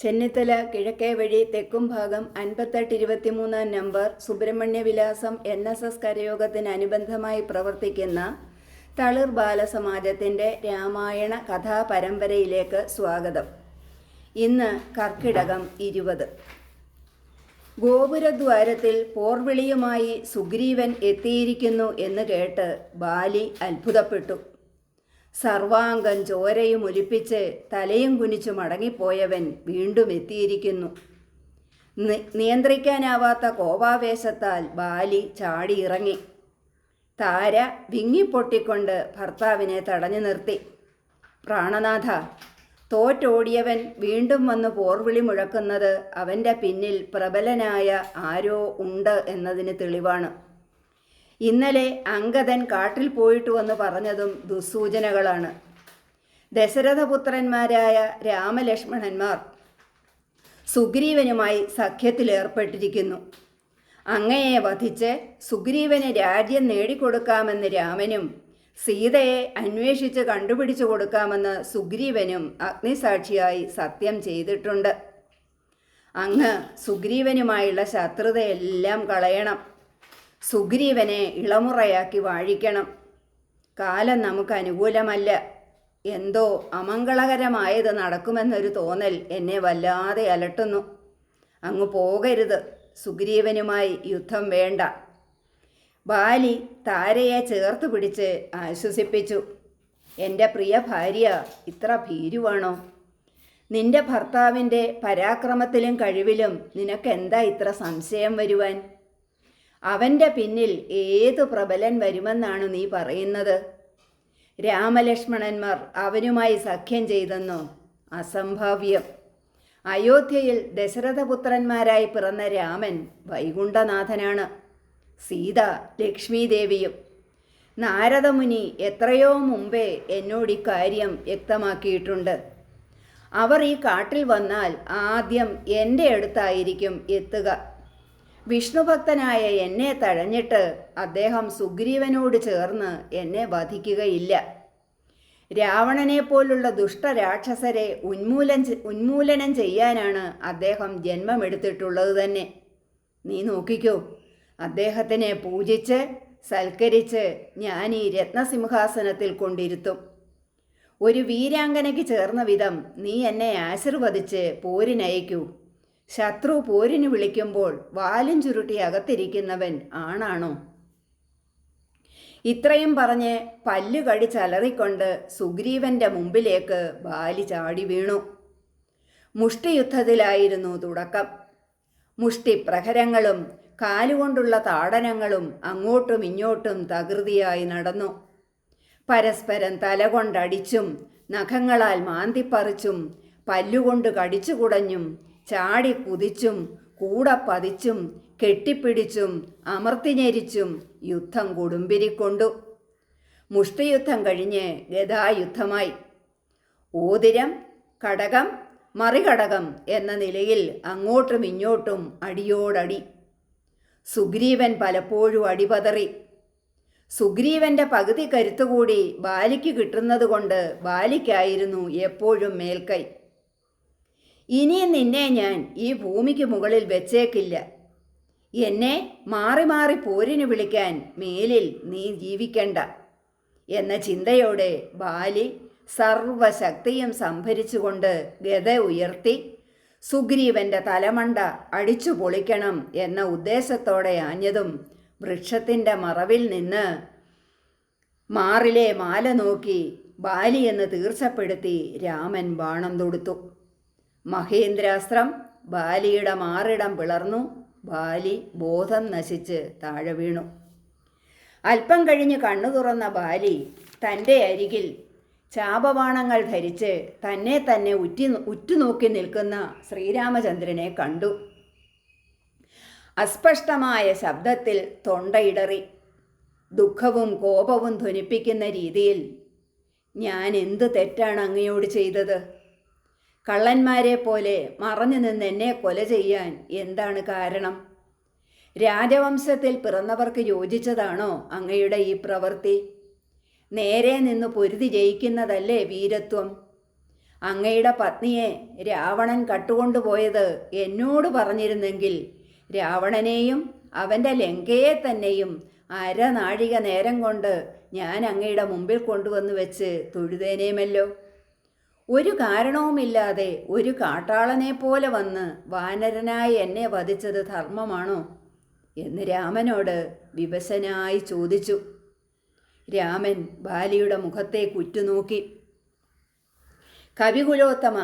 ചെന്നിത്തല കിഴക്കേ വഴി തെക്കും ഭാഗം 5823 നമ്പർ സുബ്രഹ്മണ്യ വിലാസം NSS കരയോഗത്തിനനുബന്ധമായി പ്രവർത്തിക്കുന്ന തളിർ ബാലസമാജത്തിൻ്റെ രാമായണ കഥാപരമ്പരയിലേക്ക് സ്വാഗതം. ഇന്ന് കർക്കിടകം 20. ഗോപുരദ്വാരത്തിൽ പോർവിളിയുമായി സുഗ്രീവൻ എത്തിയിരിക്കുന്നു എന്ന് കേട്ട് ബാലി അത്ഭുതപ്പെട്ടു. സർവാംഗം ചോരയും ഒലിപ്പിച്ച് തലയും കുനിച്ചു മടങ്ങിപ്പോയവൻ വീണ്ടും എത്തിയിരിക്കുന്നു. നിയന്ത്രിക്കാനാവാത്ത കോപാവേശത്താൽ ബാലി ചാടിയിറങ്ങി. താര വിങ്ങിപ്പൊട്ടിക്കൊണ്ട് ഭർത്താവിനെ തടഞ്ഞു നിർത്തി. പ്രാണനാഥ, തോറ്റോടിയവൻ വീണ്ടും വന്ന് പോർവിളി മുഴക്കുന്നത് അവൻ്റെ പിന്നിൽ പ്രബലനായ ആരോ ഉണ്ട് എന്നതിന് തെളിവാണ്. ഇന്നലെ അംഗദൻ കാട്ടിൽ പോയിട്ടു വന്ന് പറഞ്ഞതും ദുസ്സൂചനകളാണ്. ദശരഥപുത്രന്മാരായ രാമലക്ഷ്മണന്മാർ സുഗ്രീവനുമായി സഖ്യത്തിലേർപ്പെട്ടിരിക്കുന്നു. അങ്ങയെ വധിച്ച് സുഗ്രീവന് രാജ്യം നേടിക്കൊടുക്കാമെന്ന് രാമനും സീതയെ അന്വേഷിച്ച് കണ്ടുപിടിച്ചു കൊടുക്കാമെന്ന് സുഗ്രീവനും അഗ്നിസാക്ഷിയായി സത്യം ചെയ്തിട്ടുണ്ട്. അങ്ങ് സുഗ്രീവനുമായുള്ള ശത്രുതയെല്ലാം കളയണം. സുഗ്രീവനെ ഇളമുറയാക്കി വാഴിക്കണം. കാലം നമുക്ക് അനുകൂലമല്ല. എന്തോ അമംഗളകരമായത് നടക്കുമെന്നൊരു തോന്നൽ എന്നെ വല്ലാതെ അലട്ടുന്നു. അങ്ങ് പോകരുത്. സുഗ്രീവനുമായി യുദ്ധം വേണ്ട. ബാലി താരയെ ചേർത്ത് പിടിച്ച് ആശ്വസിപ്പിച്ചു. എൻ്റെ പ്രിയ ഭാര്യ ഇത്ര ഭീരുവാണോ? നിന്റെ ഭർത്താവിൻ്റെ പരാക്രമത്തിലും കഴിവിലും നിനക്കെന്താ ഇത്ര സംശയം വരുവാൻ? അവൻ്റെ പിന്നിൽ ഏതു പ്രബലൻ വരുമെന്നാണ് നീ പറയുന്നത്? രാമലക്ഷ്മണന്മാർ അവനുമായി സഖ്യം ചെയ്തെന്നോ? അസംഭാവ്യം. അയോധ്യയിൽ ദശരഥപുത്രന്മാരായി പിറന്ന രാമൻ വൈകുണ്ഠനാഥനാണ്. സീത ലക്ഷ്മീദേവിയും. നാരദമുനി എത്രയോ മുമ്പേ എന്നോട് ഇക്കാര്യം വ്യക്തമാക്കിയിട്ടുണ്ട്. അവർ ഈ കാട്ടിൽ വന്നാൽ ആദ്യം എൻ്റെ അടുത്തായിരിക്കും എത്തുക. വിഷ്ണുഭക്തനായ എന്നെ തഴഞ്ഞിട്ട് അദ്ദേഹം സുഗ്രീവനോട് ചേർന്ന് എന്നെ വധിക്കുകയില്ല. രാവണനെ പോലുള്ള ദുഷ്ടരാക്ഷസരെ ഉന്മൂലനം ചെയ്യാനാണ് അദ്ദേഹം ജന്മമെടുത്തിട്ടുള്ളത് തന്നെ. നീ നോക്കിക്കോ, അദ്ദേഹത്തിനെ പൂജിച്ച് സൽക്കരിച്ച് ഞാൻ ഈ രത്നസിംഹാസനത്തിൽ കൊണ്ടിരുത്തും. ഒരു വീരാംഗനയ്ക്ക് ചേർന്ന വിധം നീ എന്നെ ആശീർവദിച്ച് പോരിനയക്കൂ. ശത്രു പോരിന് വിളിക്കുമ്പോൾ വാലും ചുരുട്ടി അകത്തിരിക്കുന്നവൻ ആണാണോ? ഇത്രയും പറഞ്ഞ് പല്ലു കടിച്ചലറിക്കൊണ്ട് സുഗ്രീവന്റെ മുമ്പിലേക്ക് ബാലി ചാടി വീണു. മുഷ്ടിയുദ്ധത്തിലായിരുന്നു തുടക്കം. മുഷ്ടിപ്രഹരങ്ങളും കാലുകൊണ്ടുള്ള താടനങ്ങളും അങ്ങോട്ടും ഇങ്ങോട്ടും തകൃതിയായി നടന്നു. പരസ്പരം തലകൊണ്ടടിച്ചും നഖങ്ങളാൽ മാന്തിപ്പറിച്ചും പല്ലുകൊണ്ട് കടിച്ചു കുടഞ്ഞും ചാടി കുതിച്ചും കൂടെ പതിച്ചും കെട്ടിപ്പിടിച്ചും അമർത്തിഞ്ഞെരിച്ചും യുദ്ധം കൊടുമ്പിരിക്കൊണ്ടു. മുഷ്ടിയുദ്ധം കഴിഞ്ഞ് ഗദായുദ്ധമായി. ഓതിരം, കടകം, മറികടകം എന്ന നിലയിൽ അങ്ങോട്ടും ഇങ്ങോട്ടും അടിയോടടി. സുഗ്രീവൻ പലപ്പോഴും അടിപതറി. സുഗ്രീവന്റെ പകുതി കരുത്തുകൂടി ബാലിക്ക് കിട്ടുന്നത് കൊണ്ട് ബാലിക്കായിരുന്നു എപ്പോഴും മേൽക്കൈ. ഇനിയും നിന്നെ ഞാൻ ഈ ഭൂമിക്ക് മുകളിൽ വെച്ചേക്കില്ല. എന്നെ മാറി മാറി പോരിന് വിളിക്കാൻ മേലിൽ നീ ജീവിക്കണ്ട എന്ന ചിന്തയോടെ ബാലി സർവശക്തിയും സംഭരിച്ചുകൊണ്ട് ഗദ ഉയർത്തി സുഗ്രീവന്റെ തലമണ്ട അടിച്ചു പൊളിക്കണം എന്ന ഉദ്ദേശത്തോടെ ആഞ്ഞതും വൃക്ഷത്തിൻ്റെ മറവിൽ നിന്ന് മാറിലെ മാല നോക്കി ബാലി എന്ന് തീർച്ചപ്പെടുത്തി രാമൻ ബാണം തൊടുത്തു. മഹേന്ദ്രാസ്ത്രം ബാലിയുടെ മാറിടം പിളർന്നു. ബാലി ബോധം നശിച്ച് താഴെ വീണു. അല്പം കഴിഞ്ഞ് കണ്ണു തുറന്ന ബാലി തൻ്റെ അരികിൽ ചാപബാണങ്ങൾ ധരിച്ച് തന്നെ തന്നെ ഉറ്റുനോക്കി നിൽക്കുന്ന ശ്രീരാമചന്ദ്രനെ കണ്ടു. അസ്പഷ്ടമായ ശബ്ദത്തിൽ തൊണ്ടയിടറി. ദുഃഖവും കോപവും ധ്വനിപ്പിക്കുന്ന രീതിയിൽ, ഞാൻ എന്ത് തെറ്റാണ് അങ്ങയോട് ചെയ്തത്? കള്ളന്മാരെ പോലെ മറഞ്ഞു നിന്ന് എന്നെ കൊല ചെയ്യാൻ എന്താണ് കാരണം? രാജവംശത്തിൽ പിറന്നവർക്ക് യോജിച്ചതാണോ അങ്ങയുടെ ഈ പ്രവൃത്തി? നേരെ നിന്ന് പൊരുതി ജയിക്കുന്നതല്ലേ വീരത്വം? അങ്ങയുടെ പത്നിയെ രാവണൻ കട്ടുകൊണ്ടുപോയത് എന്നോട് പറഞ്ഞിരുന്നെങ്കിൽ രാവണനെയും അവൻ്റെ ലങ്കയെ തന്നെയും അരനാഴിക നേരം കൊണ്ട് ഞാൻ അങ്ങയുടെ മുമ്പിൽ കൊണ്ടുവന്ന് വെച്ച് തൊഴുതേനേമല്ലോ. ഒരു കാരണവുമില്ലാതെ ഒരു കാട്ടാളനെ പോലെ വന്ന് വാനരനായി എന്നെ വധിച്ചത് ധർമ്മമാണോ എന്ന് രാമനോട് വിവശനായി ചോദിച്ചു. രാമൻ ബാലിയുടെ മുഖത്തേക്ക് ഉറ്റുനോക്കി. കവികുലോത്തമ,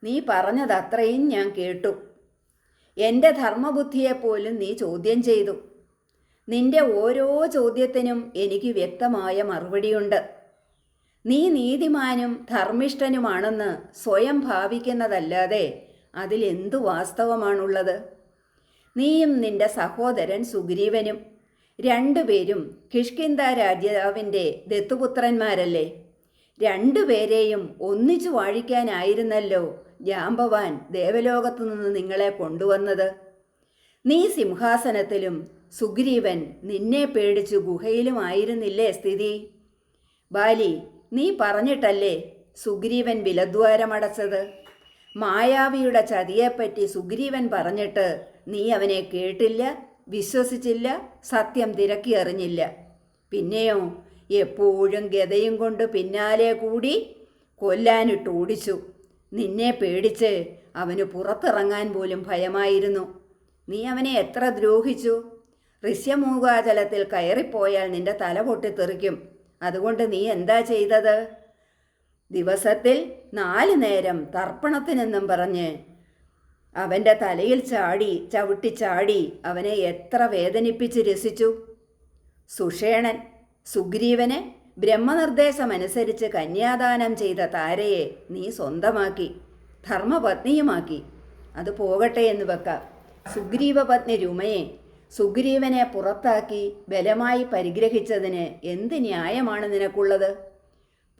നീ പറഞ്ഞതത്രയും ഞാൻ കേട്ടു. എൻ്റെ ധർമ്മബുദ്ധിയെപ്പോലും നീ ചോദ്യം ചെയ്തു. നിന്റെ ഓരോ ചോദ്യത്തിനും എനിക്ക് വ്യക്തമായ മറുപടിയുണ്ട്. നീ നീതിമാനും ധർമ്മിഷ്ഠനുമാണെന്ന് സ്വയം ഭാവിക്കുന്നതല്ലാതെ അതിലെന്തു വാസ്തവമാണുള്ളത്? നീയും നിന്റെ സഹോദരൻ സുഗ്രീവനും രണ്ടുപേരും കിഷ്കിന്ധ രാജാവിൻ്റെ ദത്തുപുത്രന്മാരല്ലേ? രണ്ടുപേരെയും ഒന്നിച്ചു വാഴിക്കാനായിരുന്നല്ലോ ജാമ്പവാൻ ദേവലോകത്തു നിന്ന് നിങ്ങളെ കൊണ്ടുവന്നത്. നീ സിംഹാസനത്തിലും സുഗ്രീവൻ നിന്നെ പേടിച്ചു ഗുഹയിലുമായിരുന്നില്ലേ സ്ഥിതി? ബാലി, നീ പറഞ്ഞിട്ടല്ലേ സുഗ്രീവൻ വിലദ്വാരമടച്ചത്? മായാവിയുടെ ചതിയെപ്പറ്റി സുഗ്രീവൻ പറഞ്ഞിട്ട് നീ അവനെ കേട്ടില്ല, വിശ്വസിച്ചില്ല, സത്യം തിരക്കി അറിഞ്ഞില്ല. പിന്നെയോ എപ്പോഴും ഗദയും കൊണ്ട് പിന്നാലെ കൂടി കൊല്ലാനിട്ട് ഓടിച്ചു. നിന്നെ പേടിച്ച് അവന് പുറത്തിറങ്ങാൻ പോലും ഭയമായിരുന്നു. നീ അവനെ എത്ര ദ്രോഹിച്ചു! ഋഷ്യമൂകാചലത്തിൽ കയറിപ്പോയാൽ നിന്റെ തല പൊട്ടിത്തെറിക്കും. അതുകൊണ്ട് നീ എന്താ ചെയ്തത്? ദിവസത്തിൽ 4 നേരം തർപ്പണത്തിനെന്നും പറഞ്ഞ് അവൻ്റെ തലയിൽ ചവിട്ടിച്ചാടി അവനെ എത്ര വേദനിപ്പിച്ച് രസിച്ചു. സുഷേണൻ സുഗ്രീവന് ബ്രഹ്മനിർദ്ദേശമനുസരിച്ച് കന്യാദാനം ചെയ്ത താരയെ നീ സ്വന്തമാക്കി, ധർമ്മപത്നിയുമാക്കി. അത് പോകട്ടെ എന്ന് വെക്കാം. സുഗ്രീവപത്നി രുമയെ സുഗ്രീവനെ പുറത്താക്കി ബലമായി പരിഗ്രഹിച്ചതിന് എന്ത് ന്യായമാണ് നിനക്കുള്ളത്?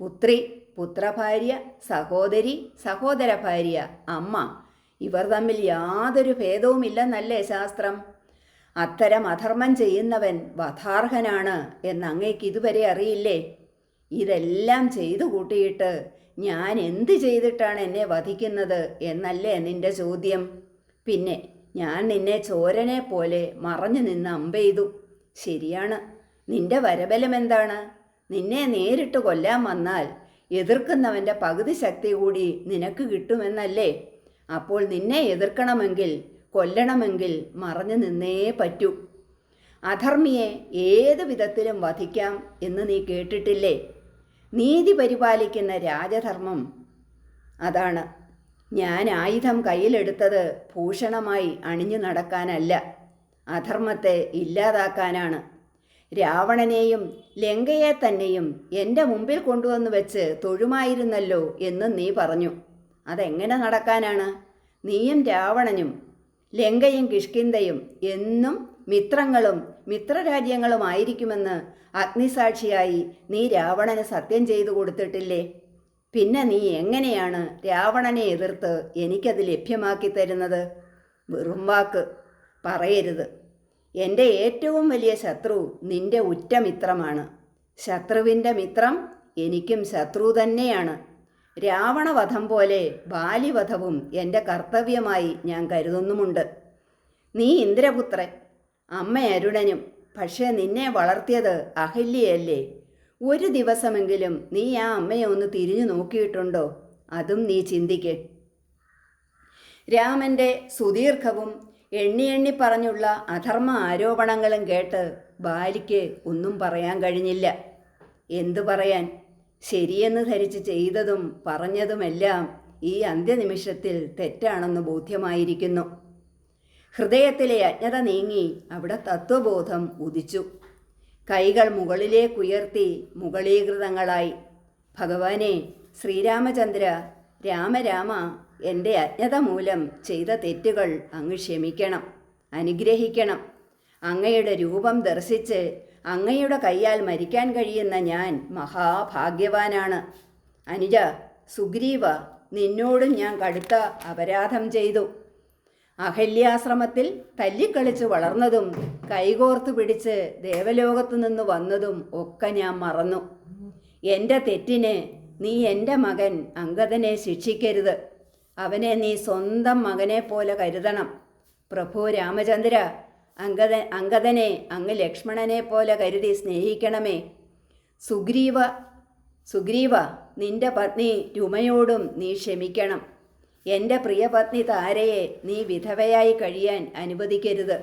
പുത്രി, പുത്രഭാര്യ, സഹോദരി, സഹോദരഭാര്യ, അമ്മ, ഇവർ തമ്മിൽ യാതൊരു ഭേദവുമില്ലെന്നല്ലേ ശാസ്ത്രം? അത്തരം അധർമ്മം ചെയ്യുന്നവൻ വധാർഹനാണ് എന്ന് അങ്ങേക്ക് ഇതുവരെ അറിയില്ലേ? ഇതെല്ലാം ചെയ്തു കൂട്ടിയിട്ട് ഞാൻ എന്ത് ചെയ്തിട്ടാണ് എന്നെ വധിക്കുന്നത് എന്നല്ലേ നിന്റെ ചോദ്യം? പിന്നെ ഞാൻ നിന്നെ ചോരനെ പോലെ മറഞ്ഞു നിന്ന് അമ്പെയ്തു. ശരിയാണ്, നിന്റെ വരബലം എന്താണ്? നിന്നെ നേരിട്ട് കൊല്ലാൻ വന്നാൽ എതിർക്കുന്നവൻ്റെ പകുതി ശക്തി കൂടി നിനക്ക് കിട്ടുമെന്നല്ലേ? അപ്പോൾ നിന്നെ എതിർക്കണമെങ്കിൽ, കൊല്ലണമെങ്കിൽ മറഞ്ഞു നിന്നേ പറ്റൂ. അധർമ്മിയെ ഏത് വിധത്തിലും വധിക്കാം എന്ന് നീ കേട്ടിട്ടില്ലേ? നീതി പരിപാലിക്കുന്ന രാജധർമ്മം അതാണ്. ഞാൻ ആയുധം കയ്യിലെടുത്തത് ഭൂഷണമായി അണിഞ്ഞു നടക്കാനല്ല, അധർമ്മത്തെ ഇല്ലാതാക്കാനാണ്. രാവണനെയും ലങ്കയെ തന്നെയും എൻ്റെ മുമ്പിൽ കൊണ്ടുവന്ന് വെച്ച് തൊഴുമായിരുന്നല്ലോ എന്നും നീ പറഞ്ഞു. അതെങ്ങനെ നടക്കാനാണ്? നീയും രാവണനും ലങ്കയും കിഷ്കിന്ധയും എന്നും മിത്രങ്ങളും മിത്രരാജ്യങ്ങളുമായിരിക്കുമെന്ന് അഗ്നിസാക്ഷിയായി നീ രാവണന് സത്യം ചെയ്തു കൊടുത്തിട്ടില്ലേ? പിന്നെ നീ എങ്ങനെയാണ് രാവണനെ എതിർത്ത് എനിക്കത് ലഭ്യമാക്കി തരുന്നത്? വെറും വാക്ക് പറയരുത്. എൻ്റെ ഏറ്റവും വലിയ ശത്രു നിന്റെ ഉറ്റമിത്രമാണ്. ശത്രുവിൻ്റെ മിത്രം എനിക്കും ശത്രു തന്നെയാണ്. രാവണവധം പോലെ ബാലിവധവും എൻ്റെ കർത്തവ്യമായി ഞാൻ കരുതുന്നുമുണ്ട്. നീ ഇന്ദ്രപുത്രൻ, അമ്മ അരുണനും. പക്ഷേ നിന്നെ വളർത്തിയത് അഹല്യയല്ലേ? ഒരു ദിവസമെങ്കിലും നീ ആ അമ്മയെ ഒന്ന് തിരിഞ്ഞു നോക്കിയിട്ടുണ്ടോ? അതും നീ ചിന്തിക്ക്. രാമൻ്റെ സുദീർഘവും എണ്ണി പറഞ്ഞുള്ള അധർമ്മ ആരോപണങ്ങളും കേട്ട് ബാലിക്ക് ഒന്നും പറയാൻ കഴിഞ്ഞില്ല. എന്തു പറയാൻ? ശരിയെന്ന് ധരിച്ച് ചെയ്തതും പറഞ്ഞതുമെല്ലാം ഈ അന്ത്യനിമിഷത്തിൽ തെറ്റാണെന്ന് ബോധ്യമായിരിക്കുന്നു. ഹൃദയത്തിലെ അജ്ഞത നീങ്ങി അവിടെ തത്വബോധം ഉദിച്ചു. കൈകൾ മുകളിലേക്കുയർത്തി മുകളീകൃതങ്ങളായി. ഭഗവാനെ ശ്രീരാമചന്ദ്ര, രാമരാമ, എൻ്റെ അജ്ഞത മൂലം ചെയ്ത തെറ്റുകൾ അങ്ങ് ക്ഷമിക്കണം, അനുഗ്രഹിക്കണം. അങ്ങയുടെ രൂപം ദർശിച്ച് അങ്ങയുടെ കയ്യാൽ മരിക്കാൻ കഴിയുന്ന ഞാൻ മഹാഭാഗ്യവാനാണ്. അനുജ, സുഗ്രീവ, നിന്നോടും ഞാൻ കടുത്ത അപരാധം ചെയ്തു. അഹല്യാശ്രമത്തിൽ തല്ലിക്കളിച്ച് വളർന്നതും കൈകോർത്ത് പിടിച്ച് ദേവലോകത്തു നിന്ന് വന്നതും ഒക്കെ ഞാൻ മറന്നു. എൻ്റെ തെറ്റിന് നീ എൻ്റെ മകൻ അംഗദനെ ശിക്ഷിക്കരുത്. അവനെ നീ സ്വന്തം മകനെ പോലെ കരുതണം. പ്രഭു രാമചന്ദ്ര, അംഗദനെ അങ്ങ് ലക്ഷ്മണനെ പോലെ കരുതി സ്നേഹിക്കണമേ. സുഗ്രീവ, നിന്റെ പത്നി രുമയോടും നീ ക്ഷമിക്കണം. എൻ്റെ പ്രിയപത്നി താരയെ നീ വിധവയായി കഴിയാൻ അനുവദിക്കരുത്.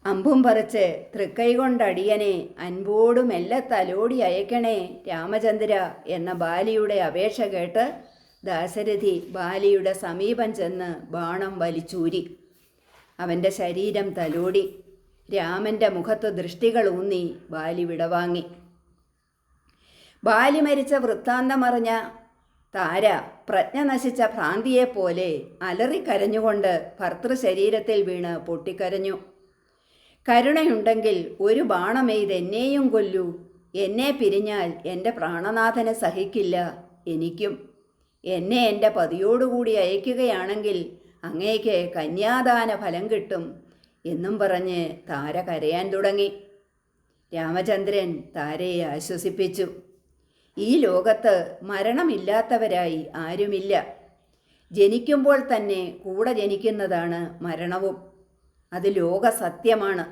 അമ്പും പറിച്ച് തൃക്കൈ കൊണ്ടടിയനെ അൻപോടു മെല്ലെ തലോടി അയക്കണേ രാമചന്ദ്ര എന്ന ബാലിയുടെ അപേക്ഷ കേട്ട് ദാശരഥി ബാലിയുടെ സമീപം ചെന്ന് ബാണം വലിച്ചൂരി. അവൻ്റെ ശരീരം തലോടി. രാമൻ്റെ മുഖത്ത് ദൃഷ്ടികൾ ഊന്നി ബാലി വിടവാങ്ങി. ബാലി മരിച്ച വൃത്താന്തമറിഞ്ഞ താര പ്രജ്ഞ നശിച്ച ഭ്രാന്തിയെപ്പോലെ അലറിക്കരഞ്ഞുകൊണ്ട് ഭർത്തൃശരീരത്തിൽ വീണ് പൊട്ടിക്കരഞ്ഞു. കരുണയുണ്ടെങ്കിൽ ഒരു ബാണമെയ്തെന്നെയും കൊല്ലൂ. എന്നെ പിരിഞ്ഞാൽ എൻ്റെ പ്രാണനാഥനെ സഹിക്കില്ല. എനിക്കും എന്നെ എൻ്റെ പതിയോടുകൂടി അയക്കുകയാണെങ്കിൽ അങ്ങേക്ക് കന്യാദാന ഫലം കിട്ടും എന്നും പറഞ്ഞ് താര കരയാൻ തുടങ്ങി. രാമചന്ദ്രൻ താരയെ ആശ്വസിപ്പിച്ചു. ഈ ലോകത്ത് മരണമില്ലാത്തവരായി ആരുമില്ല. ജനിക്കുമ്പോൾ തന്നെ കൂടെ ജനിക്കുന്നതാണ് മരണവും. അത് ലോക സത്യമാണ്.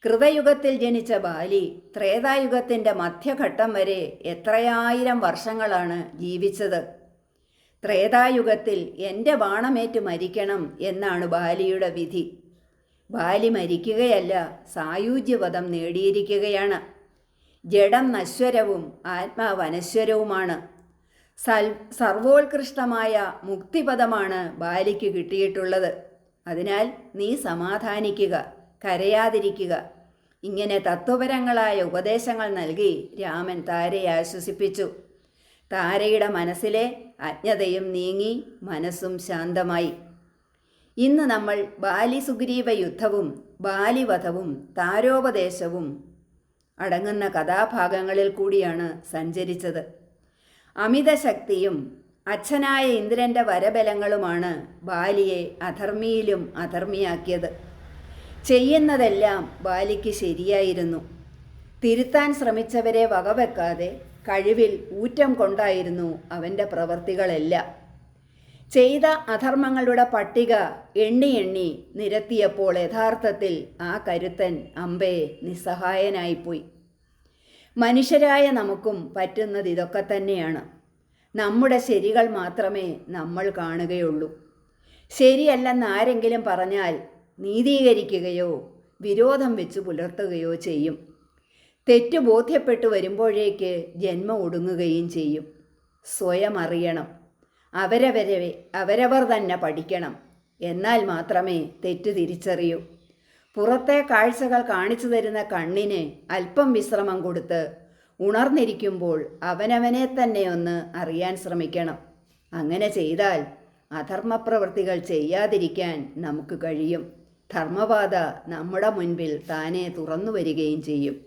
കൃതയുഗത്തിൽ ജനിച്ച ബാലി ത്രേതായുഗത്തിൻ്റെ മധ്യഘട്ടം വരെ എത്രയായിരം വർഷങ്ങളാണ് ജീവിച്ചത്. ത്രേതായുഗത്തിൽ എൻ്റെ ബാണമേറ്റ് മരിക്കണം എന്നാണ് ബാലിയുടെ വിധി. ബാലി മരിക്കുകയല്ല, സായുജ്യവധം നേടിയിരിക്കുകയാണ്. ജഡം നശ്വരവും ആത്മാവ് അനശ്വരവുമാണ്. സർവോത്കൃഷ്ടമായ മുക്തിപദമാണ് ബാലിക്ക് കിട്ടിയിട്ടുള്ളത്. അതിനാൽ നീ സമാധാനിക്കുക, കരയാതിരിക്കുക. ഇങ്ങനെ തത്വപരങ്ങളായ ഉപദേശങ്ങൾ നൽകി രാമൻ താരയെ ആശ്വസിപ്പിച്ചു. താരയുടെ മനസ്സിലെ അജ്ഞതയും നീങ്ങി മനസ്സും ശാന്തമായി. ഇന്ന് നമ്മൾ ബാലി സുഗ്രീവ യുദ്ധവും ബാലിവധവും താരോപദേശവും അടങ്ങുന്ന കഥാഭാഗങ്ങളിൽ കൂടിയാണ് സഞ്ചരിച്ചത്. അമിതശക്തിയും അച്ഛനായ ഇന്ദ്രൻ്റെ വരബലങ്ങളുമാണ് ബാലിയെ അധർമ്മിയിലും അധർമ്മിയാക്കിയത്. ചെയ്യുന്നതെല്ലാം ബാലിക്ക് ശരിയായിരുന്നു. തിരുത്താൻ ശ്രമിച്ചവരെ വകവെക്കാതെ കഴിവിൽ ഊറ്റം കൊണ്ടായിരുന്നു അവൻ്റെ പ്രവൃത്തികളെല്ലാം. ചെയ്ത അധർമ്മങ്ങളുടെ പട്ടിക എണ്ണി എണ്ണി നിരത്തിയപ്പോൾ യഥാർത്ഥത്തിൽ ആ കരുത്തൻ അമ്പേ നിസ്സഹായനായിപ്പോയി. മനുഷ്യരായ നമുക്കും പറ്റുന്നത് ഇതൊക്കെ തന്നെയാണ്. നമ്മുടെ ശരികൾ മാത്രമേ നമ്മൾ കാണുകയുള്ളൂ. ശരിയല്ലെന്ന് ആരെങ്കിലും പറഞ്ഞാൽ നീതീകരിക്കുകയോ വിരോധം വെച്ച് പുലർത്തുകയോ ചെയ്യും. തെറ്റ് ബോധ്യപ്പെട്ടു വരുമ്പോഴേക്ക് ജന്മം ഒടുങ്ങുകയും ചെയ്യും. സ്വയം അറിയണം. അവരവർ തന്നെ പഠിക്കണം. എന്നാൽ മാത്രമേ തെറ്റ് തിരിച്ചറിയൂ. പുറത്തെ കാഴ്ചകൾ കാണിച്ചു തരുന്ന കണ്ണിന് അല്പം വിശ്രമം കൊടുത്ത് ഉണർന്നിരിക്കുമ്പോൾ അവനവനെ തന്നെ ഒന്ന് അറിയാൻ ശ്രമിക്കണം. അങ്ങനെ ചെയ്താൽ അധർമ്മപ്രവൃത്തികൾ ചെയ്യാതിരിക്കാൻ നമുക്ക് കഴിയും. ധർമ്മപാത നമ്മുടെ മുൻപിൽ താനെ തുറന്നു വരികയും ചെയ്യും.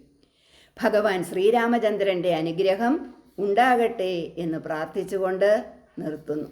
ഭഗവാൻ ശ്രീരാമചന്ദ്രൻ്റെ അനുഗ്രഹം ഉണ്ടാകട്ടെ എന്ന് പ്രാർത്ഥിച്ചുകൊണ്ട് നിർത്തുന്നു.